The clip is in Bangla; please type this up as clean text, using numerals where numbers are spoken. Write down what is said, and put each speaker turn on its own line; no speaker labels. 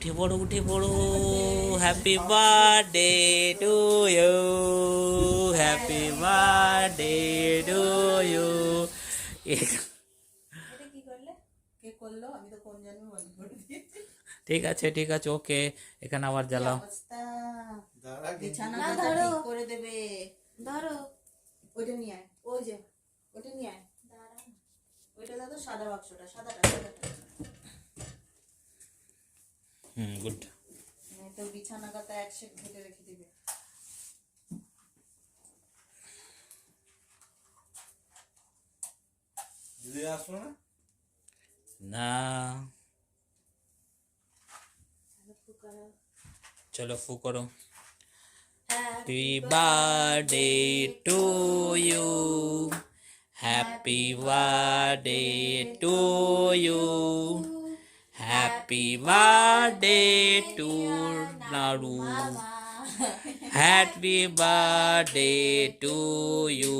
উঠে পড়ো happy birthday to you happy birthday to you
এটা কি করলে? কে করলো? আমি তো কোন জন্য বন্ধ করে দিয়েছি।
ঠিক আছে ওকে এখানে আবার জ্বালাও
অবস্থা বিছানাটা ঠিক করে দেবে। ধরো ওইটা নিয়ে আয়, ওই যে ওইটা নিয়ে আয়। ওইটা দাও তো, সাদা বাক্সটা, সাদাটা।
গুড
তো বিছানা কাতা এক সেট ঘেটে রেখে দিবে।
দিদি আসলো না?
না চলো ফু করো happy birthday to you happy birthday to you happy birthday to Naru happy birthday to you